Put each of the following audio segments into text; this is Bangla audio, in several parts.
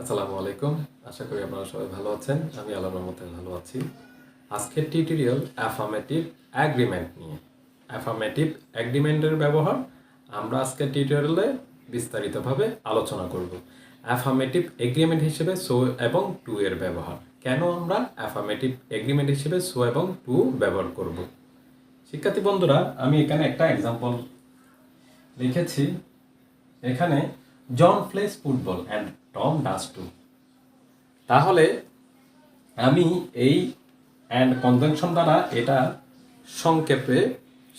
আসসালামু আলাইকুম। আশা করি আপনারা সবাই ভালো আছেন। আমি আল্লাহর রহমতে ভালো আছি। আজকের টিউটোরিয়াল অ্যাফার্মেটিভ অ্যাগ্রিমেন্ট নিয়ে। অ্যাফার্মেটিভ অ্যাগ্রিমেন্টের ব্যবহার আমরা আজকের টিউটোরিয়ালে বিস্তারিতভাবে আলোচনা করব। অ্যাফার্মেটিভ এগ্রিমেন্ট হিসেবে সো এবং টু এর ব্যবহার। কেন আমরা অ্যাফার্মেটিভ এগ্রিমেন্ট হিসেবে সো এবং টু ব্যবহার করব। শিক্ষার্থী বন্ধুরা, আমি এখানে একটা এক্সাম্পল লিখেছি। এখানে John plays football and Tom does too. তাহলে আমি এই অ্যান্ড কনজাংশন দ্বারা এটা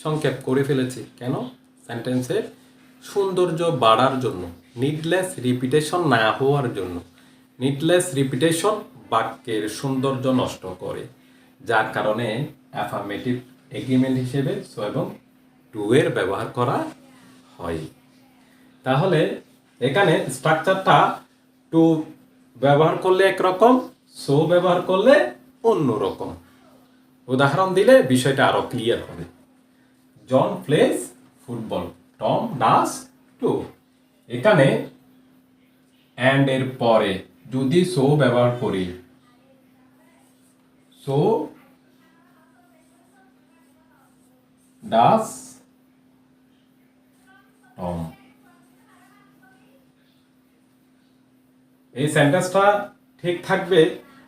সংক্ষেপ করে ফেলেছি। কেন? সেন্টেন্সের সৌন্দর্য বাড়ার জন্য, নিডলেস রিপিটেশন না হওয়ার জন্য। নিডলেস রিপিটেশন বাক্যের সৌন্দর্য নষ্ট করে, যার কারণে অ্যাফার্মেটিভ এগ্রিমেন্ট হিসেবে সো এবং টু এর ব্যবহার করা হয়। তাহলে এখানে স্ট্রাকচারটা টু ব্যবহার করলে একরকম, সো ব্যবহার করলে অন্য রকম। উদাহরণ দিলে বিষয়টা আরো ক্লিয়ার হবে। John plays football, Tom does too. এখানে অ্যান্ড এর পরে যদি সো ব্যবহার করি, সো ডাজ টম, এই সেন্টেন্সটা ঠিক থাকবে।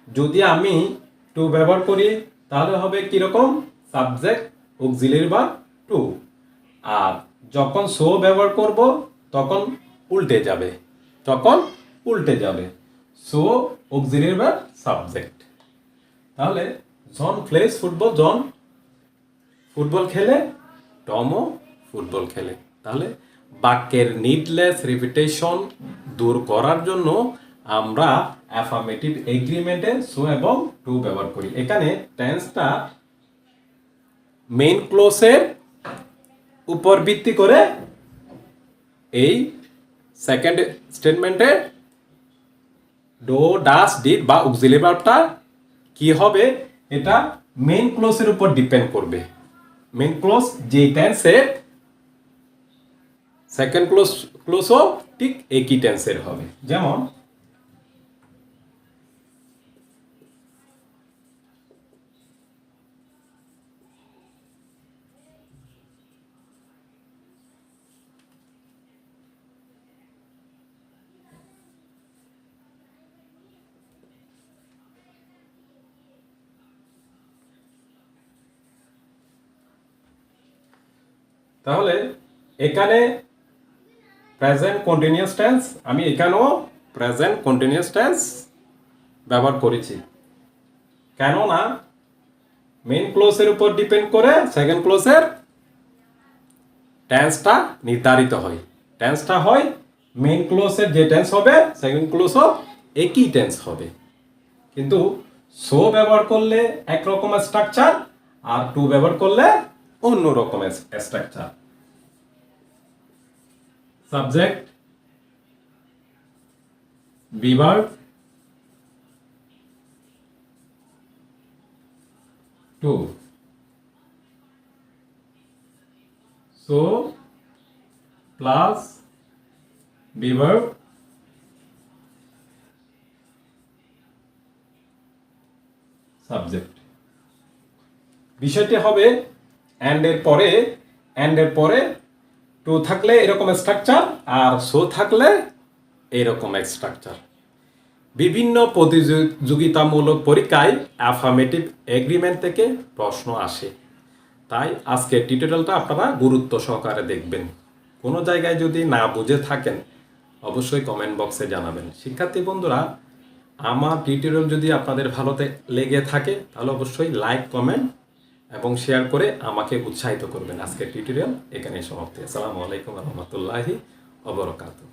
যদি আমি টু ব্যবহার করি তাহলে হবে কিরকম? Subject auxiliary verb too. আর যখন সো ব্যবহার করব তখন উল্টে যাবে, সো অক্সিলারি ভার্ব সাবজেক্ট। তাহলে জন প্লেস ফুটবল, জন ফুটবল খেলে, টমও ফুটবল খেলে। তাহলে বাক্যের নিডলেস রিপিটেশন দূর করার জন্য আমরা অ্যাফার্মেটিভ এগ্রিমেন্টে সো এবং টু ব্যবহার করি। এখানে টেন্সটা মেইন ক্লোজের উপর ভিত্তি করে এই সেকেন্ড স্টেটমেন্টে ডো ডাস ডিড বা অক্সিলারি ভার্বটা কি হবে, এটা মেইন ক্লোজের উপর ডিপেন্ড করবে। মেইন ক্লোজ যে টেন্সের, সেকেন্ড ক্লোজও ঠিক একই টেন্সের হবে। যেমন তাহলে এখানে প্রেজেন্ট কন্টিনিউয়াস টেন্স, আমি এখানেও প্রেজেন্ট কন্টিনিউয়াস টেন্স ব্যবহার করেছি। কেননা মেইন ক্লোজের উপর ডিপেন্ড করে সেকেন্ড ক্লোজের টেন্সটা নির্ধারিত হয়। টেন্সটা হয় মেইন ক্লোজের যে টেন্স হবে সেকেন্ড ক্লোজও একই টেন্স হবে। কিন্তু সো ব্যবহার করলে একরকম স্ট্রাকচার, আর টু ব্যবহার করলে অন্য রকমের structure. Subject, be verb, to, so plus be verb, subject. বিষয়টি হবে অ্যান্ড এর পরে টু থাকলে এরকম স্ট্রাকচার, আর সো থাকলে এরকম স্ট্রাকচার। বিভিন্ন প্রতিযোগিতামূলক পরীক্ষায় অ্যাফার্মেটিভ এগ্রিমেন্ট থেকে প্রশ্ন আসে। তাই আজকের টিউটোরিয়ালটা আপনারা গুরুত্ব সহকারে দেখবেন। কোনো জায়গায় যদি না বুঝে থাকেন অবশ্যই কমেন্ট বক্সে জানাবেন। শিক্ষার্থী বন্ধুরা, আমার টিউটোরিয়াল যদি আপনাদের ভালোতে লেগে থাকে তাহলে অবশ্যই লাইক, কমেন্ট এবং শেয়ার করে আমাকে উৎসাহিত করবেন। আজকের টিউটোরিয়াল এখানেই সমাপ্তি। আসসালামু আলাইকুম ওয়া রাহমাতুল্লাহি ওয়া বারাকাতুহু।